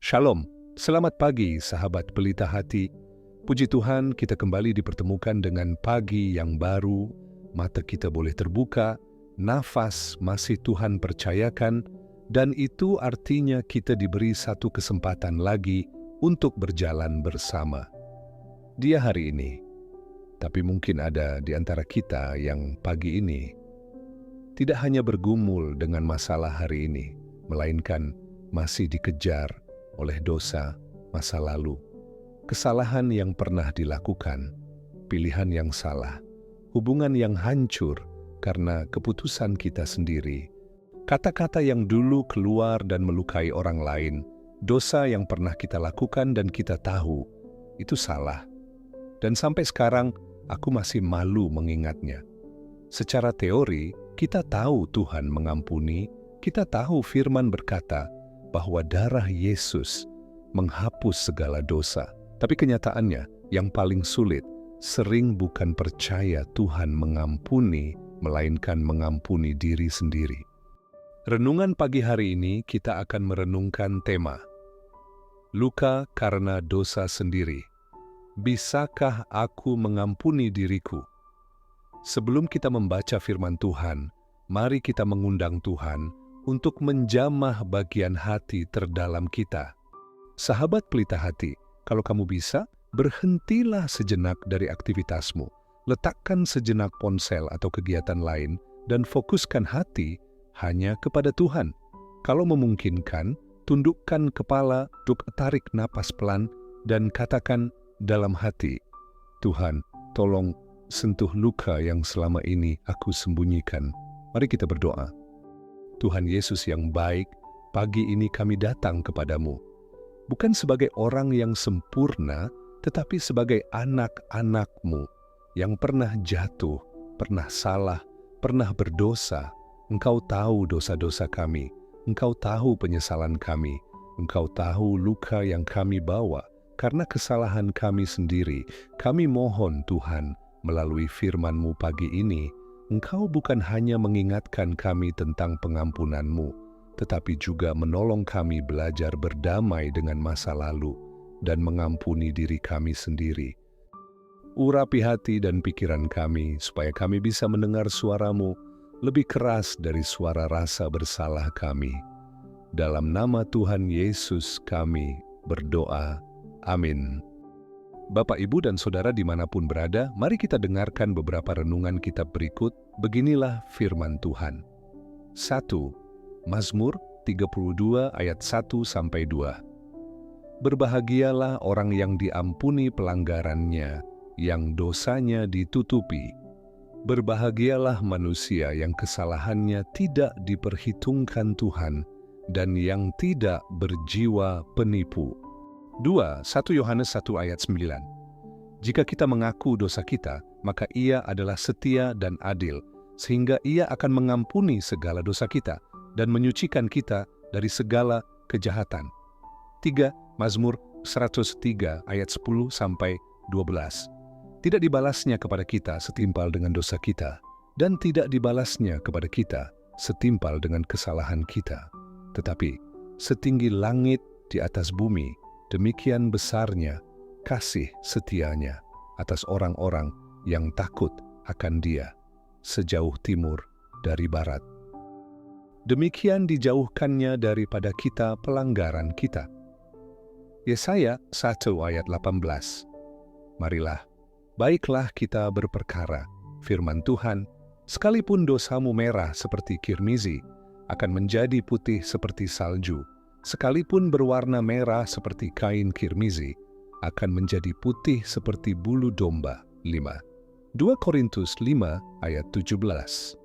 Shalom, selamat pagi sahabat pelita hati. Puji Tuhan kita kembali dipertemukan dengan pagi yang baru, mata kita boleh terbuka, nafas masih Tuhan percayakan, dan itu artinya kita diberi satu kesempatan lagi untuk berjalan bersama. Dia hari ini, tapi mungkin ada di antara kita yang pagi ini tidak hanya bergumul dengan masalah hari ini, melainkan masih dikejar oleh dosa masa lalu, kesalahan yang pernah dilakukan, pilihan yang salah, hubungan yang hancur karena keputusan kita sendiri, kata-kata yang dulu keluar dan melukai orang lain, dosa yang pernah kita lakukan dan kita tahu itu salah. Dan sampai sekarang aku masih malu mengingatnya. Secara teori, kita tahu Tuhan mengampuni, kita tahu firman berkata bahwa darah Yesus menghapus segala dosa. Tapi kenyataannya, yang paling sulit, sering bukan percaya Tuhan mengampuni, melainkan mengampuni diri sendiri. Renungan pagi hari ini kita akan merenungkan tema, luka karena dosa sendiri. Bisakah aku mengampuni diriku? Sebelum kita membaca firman Tuhan, mari kita mengundang Tuhan untuk menjamah bagian hati terdalam kita. Sahabat pelita hati, kalau kamu bisa, berhentilah sejenak dari aktivitasmu. Letakkan sejenak ponsel atau kegiatan lain dan fokuskan hati hanya kepada Tuhan. Kalau memungkinkan, tundukkan kepala, tarik napas pelan, dan katakan dalam hati, Tuhan, tolong sentuh luka yang selama ini aku sembunyikan. Mari kita berdoa. Tuhan Yesus yang baik, pagi ini kami datang kepadamu. Bukan sebagai orang yang sempurna, tetapi sebagai anak-anak-Mu yang pernah jatuh, pernah salah, pernah berdosa. Engkau tahu dosa-dosa kami, Engkau tahu penyesalan kami, Engkau tahu luka yang kami bawa karena kesalahan kami sendiri. Kami mohon Tuhan, melalui firman-Mu pagi ini, Engkau bukan hanya mengingatkan kami tentang pengampunan-Mu, tetapi juga menolong kami belajar berdamai dengan masa lalu dan mengampuni diri kami sendiri. Urapi hati dan pikiran kami supaya kami bisa mendengar suara-Mu lebih keras dari suara rasa bersalah kami. Dalam nama Tuhan Yesus kami berdoa. Amin. Bapak, Ibu, dan Saudara dimanapun berada, mari kita dengarkan beberapa renungan kitab berikut. Beginilah firman Tuhan. 1. Mazmur 32 ayat 1-2. Berbahagialah orang yang diampuni pelanggarannya, yang dosanya ditutupi. Berbahagialah manusia yang kesalahannya tidak diperhitungkan Tuhan, dan yang tidak berjiwa penipu. 1 Yohanes 1 ayat 9. Jika kita mengaku dosa kita, maka Ia adalah setia dan adil, sehingga Ia akan mengampuni segala dosa kita dan menyucikan kita dari segala kejahatan. 3 Mazmur 103 ayat 10-12. Tidak dibalasnya kepada kita setimpal dengan dosa kita, dan tidak dibalasnya kepada kita setimpal dengan kesalahan kita. Tetapi setinggi langit di atas bumi, demikian besarnya kasih setianya atas orang-orang yang takut akan Dia, sejauh timur dari barat. Demikian dijauhkannya daripada kita pelanggaran kita. Yesaya 1 ayat 18. Marilah, baiklah kita berperkara, firman Tuhan, sekalipun dosamu merah seperti kirmizi, akan menjadi putih seperti salju. Sekalipun berwarna merah seperti kain kirmizi, akan menjadi putih seperti bulu domba. 5. 2 Korintus 5 ayat 17.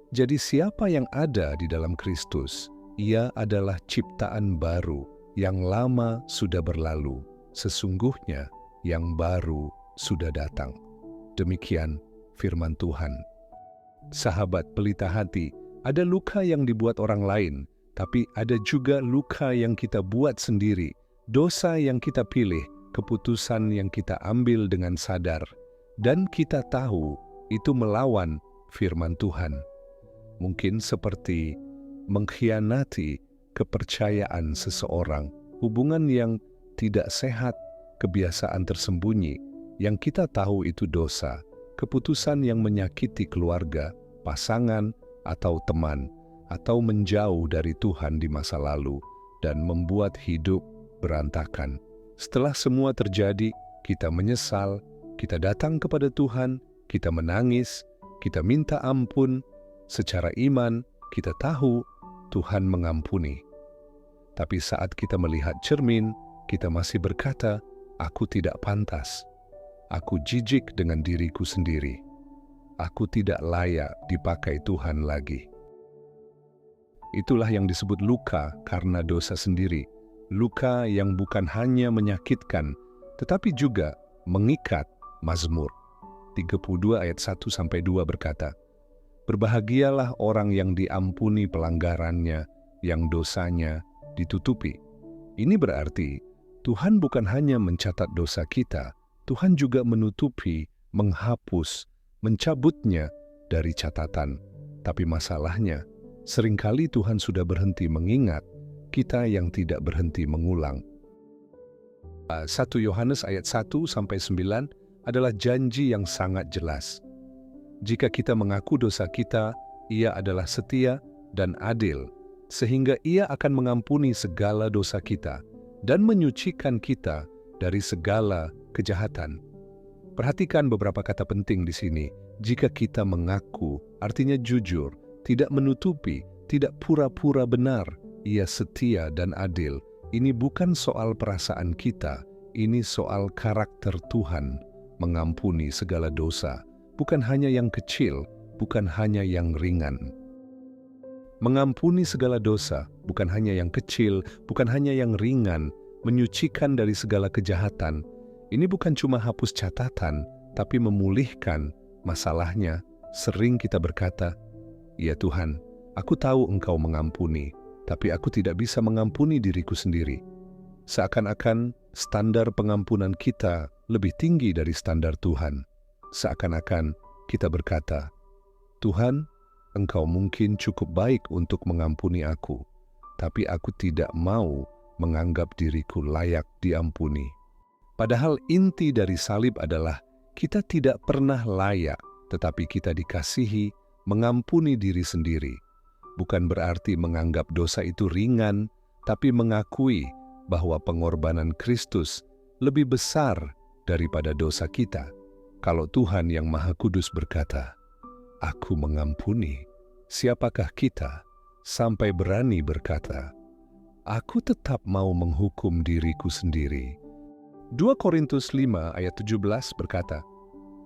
Jadi siapa yang ada di dalam Kristus, ia adalah ciptaan baru, yang lama sudah berlalu, sesungguhnya yang baru sudah datang. Demikian firman Tuhan. Sahabat pelita hati, ada luka yang dibuat orang lain, tapi ada juga luka yang kita buat sendiri, dosa yang kita pilih, keputusan yang kita ambil dengan sadar, dan kita tahu itu melawan firman Tuhan. Mungkin seperti mengkhianati kepercayaan seseorang, hubungan yang tidak sehat, kebiasaan tersembunyi yang kita tahu itu dosa, keputusan yang menyakiti keluarga, pasangan, atau teman, atau menjauh dari Tuhan di masa lalu dan membuat hidup berantakan. Setelah semua terjadi, kita menyesal, kita datang kepada Tuhan, kita menangis, kita minta ampun. Secara iman, kita tahu Tuhan mengampuni. Tapi saat kita melihat cermin, kita masih berkata, "Aku tidak pantas. Aku jijik dengan diriku sendiri. Aku tidak layak dipakai Tuhan lagi." Itulah yang disebut luka karena dosa sendiri. Luka yang bukan hanya menyakitkan, tetapi juga mengikat. Mazmur 32 ayat 1-2 berkata, "Berbahagialah orang yang diampuni pelanggarannya, yang dosanya ditutupi." Ini berarti Tuhan bukan hanya mencatat dosa kita, Tuhan juga menutupi, menghapus, mencabutnya dari catatan. Tapi masalahnya, seringkali Tuhan sudah berhenti mengingat, kita yang tidak berhenti mengulang. 1 Yohanes ayat 1-9 adalah janji yang sangat jelas. Jika kita mengaku dosa kita, Ia adalah setia dan adil, sehingga Ia akan mengampuni segala dosa kita dan menyucikan kita dari segala kejahatan. Perhatikan beberapa kata penting di sini. Jika kita mengaku, artinya jujur, tidak menutupi, tidak pura-pura benar, Ia setia dan adil. Ini bukan soal perasaan kita, ini soal karakter Tuhan, mengampuni segala dosa, bukan hanya yang kecil, bukan hanya yang ringan. Mengampuni segala dosa, bukan hanya yang kecil, bukan hanya yang ringan, menyucikan dari segala kejahatan. Ini bukan cuma hapus catatan, tapi memulihkan. Masalahnya, sering kita berkata, "Ya Tuhan, aku tahu Engkau mengampuni, tapi aku tidak bisa mengampuni diriku sendiri." Seakan-akan standar pengampunan kita lebih tinggi dari standar Tuhan. Seakan-akan kita berkata, "Tuhan, Engkau mungkin cukup baik untuk mengampuni aku, tapi aku tidak mau menganggap diriku layak diampuni." Padahal inti dari salib adalah kita tidak pernah layak, tetapi kita dikasihi mengampuni diri sendiri. Bukan berarti menganggap dosa itu ringan, tapi mengakui bahwa pengorbanan Kristus lebih besar daripada dosa kita. Kalau Tuhan yang Maha Kudus berkata, "Aku mengampuni," siapakah kita sampai berani berkata, "Aku tetap mau menghukum diriku sendiri"? 2 Korintus 5 ayat 17 berkata,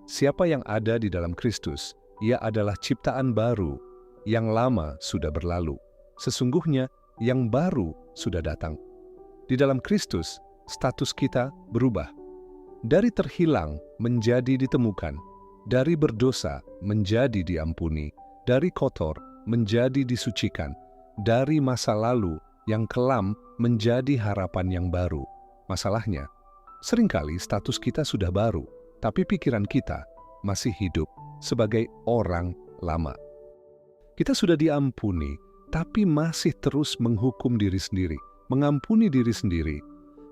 "Siapa yang ada di dalam Kristus, ia adalah ciptaan baru, yang lama sudah berlalu. Sesungguhnya yang baru sudah datang." Di dalam Kristus, status kita berubah. Dari terhilang menjadi ditemukan, dari berdosa menjadi diampuni, dari kotor menjadi disucikan, dari masa lalu yang kelam menjadi harapan yang baru. Masalahnya, seringkali status kita sudah baru, tapi pikiran kita masih hidup sebagai orang lama. Kita sudah diampuni, tapi masih terus menghukum diri sendiri. Mengampuni diri sendiri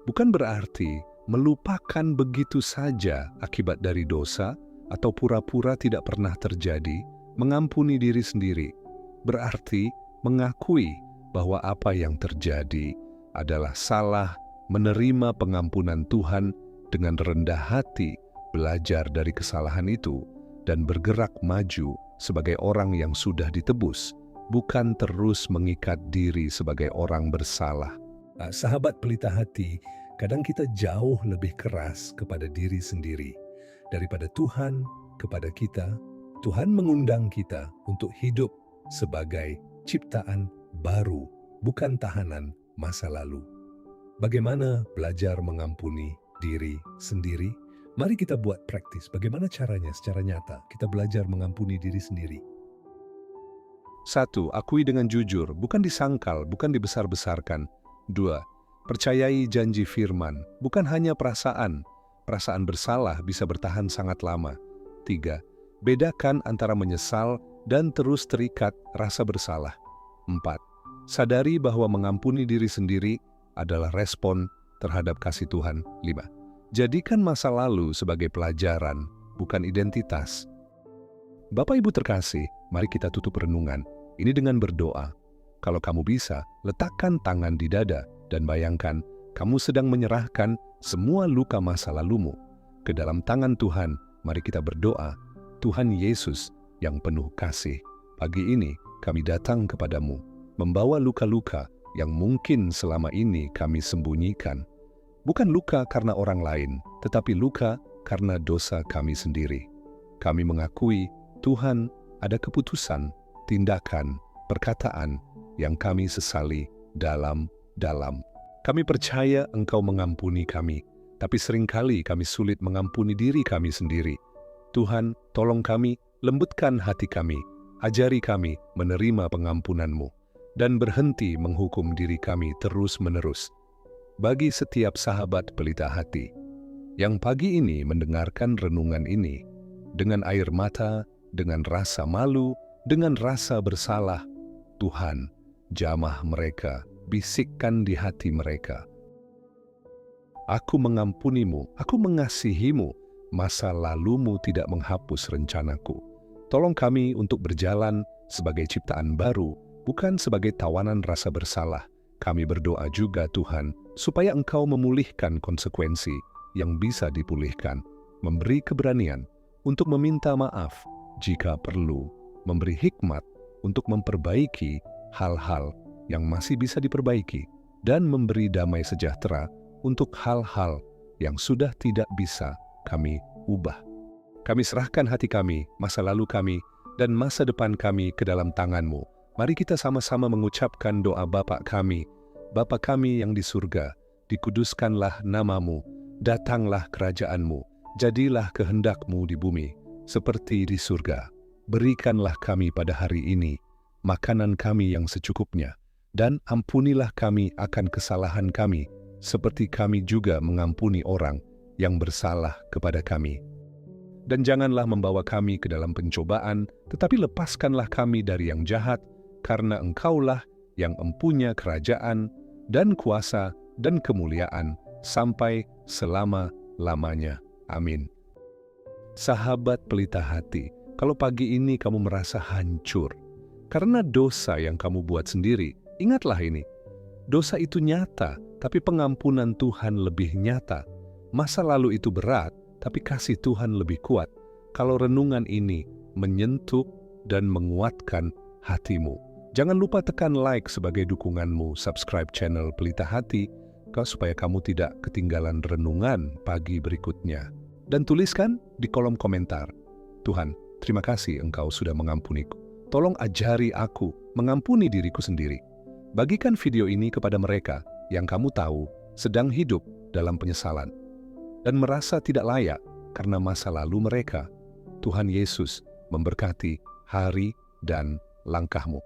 bukan berarti melupakan begitu saja akibat dari dosa atau pura-pura tidak pernah terjadi. Mengampuni diri sendiri berarti mengakui bahwa apa yang terjadi adalah salah, menerima pengampunan Tuhan dengan rendah hati, belajar dari kesalahan itu, dan bergerak maju sebagai orang yang sudah ditebus, bukan terus mengikat diri sebagai orang bersalah. Sahabat pelita hati, kadang kita jauh lebih keras kepada diri sendiri daripada Tuhan kepada kita. Tuhan mengundang kita untuk hidup sebagai ciptaan baru, bukan tahanan masa lalu. Bagaimana belajar mengampuni diri sendiri? Mari kita buat praktis. Bagaimana caranya secara nyata kita belajar mengampuni diri sendiri? 1. Akui dengan jujur, bukan disangkal, bukan dibesar-besarkan. 2. Percayai janji firman, bukan hanya perasaan. Perasaan bersalah bisa bertahan sangat lama. 3. Bedakan antara menyesal dan terus terikat rasa bersalah. 4. Sadari bahwa mengampuni diri sendiri adalah respon terhadap kasih Tuhan. 5. Jadikan masa lalu sebagai pelajaran, bukan identitas. Bapak Ibu terkasih, mari kita tutup renungan ini dengan berdoa. Kalau kamu bisa, letakkan tangan di dada dan bayangkan kamu sedang menyerahkan semua luka masa lalumu ke dalam tangan Tuhan. Mari kita berdoa. Tuhan Yesus yang penuh kasih, pagi ini kami datang kepadamu, membawa luka-luka yang mungkin selama ini kami sembunyikan. Bukan luka karena orang lain, tetapi luka karena dosa kami sendiri. Kami mengakui, Tuhan, ada keputusan, tindakan, perkataan yang kami sesali dalam-dalam. Kami percaya Engkau mengampuni kami, tapi seringkali kami sulit mengampuni diri kami sendiri. Tuhan, tolong kami, lembutkan hati kami, ajari kami menerima pengampunan-Mu, dan berhenti menghukum diri kami terus-menerus. Bagi setiap sahabat pelita hati, yang pagi ini mendengarkan renungan ini, dengan air mata, dengan rasa malu, dengan rasa bersalah, Tuhan, jamah mereka, bisikkan di hati mereka. Aku mengampunimu, aku mengasihimu, masa lalumu tidak menghapus rencanaku. Tolong kami untuk berjalan sebagai ciptaan baru, bukan sebagai tawanan rasa bersalah. Kami berdoa juga Tuhan, supaya Engkau memulihkan konsekuensi yang bisa dipulihkan, memberi keberanian untuk meminta maaf jika perlu, memberi hikmat untuk memperbaiki hal-hal yang masih bisa diperbaiki, dan memberi damai sejahtera untuk hal-hal yang sudah tidak bisa kami ubah. Kami serahkan hati kami, masa lalu kami, dan masa depan kami ke dalam tangan-Mu. Mari kita sama-sama mengucapkan doa Bapa kami. Bapa kami yang di surga, dikuduskanlah nama-Mu, datanglah kerajaan-Mu, jadilah kehendak-Mu di bumi, seperti di surga. Berikanlah kami pada hari ini makanan kami yang secukupnya, dan ampunilah kami akan kesalahan kami, seperti kami juga mengampuni orang yang bersalah kepada kami. Dan janganlah membawa kami ke dalam pencobaan, tetapi lepaskanlah kami dari yang jahat, karena Engkaulah yang empunya kerajaan, dan kuasa, dan kemuliaan, sampai selama-lamanya. Amin. Sahabat pelita hati, kalau pagi ini kamu merasa hancur karena dosa yang kamu buat sendiri, ingatlah ini. Dosa itu nyata, tapi pengampunan Tuhan lebih nyata. Masa lalu itu berat, tapi kasih Tuhan lebih kuat. Kalau renungan ini menyentuh dan menguatkan hatimu. Jangan lupa tekan like sebagai dukunganmu, subscribe channel Pelita Hati, supaya kamu tidak ketinggalan renungan pagi berikutnya. Dan tuliskan di kolom komentar, Tuhan, terima kasih Engkau sudah mengampuniku. Tolong ajari aku mengampuni diriku sendiri. Bagikan video ini kepada mereka yang kamu tahu sedang hidup dalam penyesalan dan merasa tidak layak karena masa lalu mereka. Tuhan Yesus memberkati hari dan langkahmu.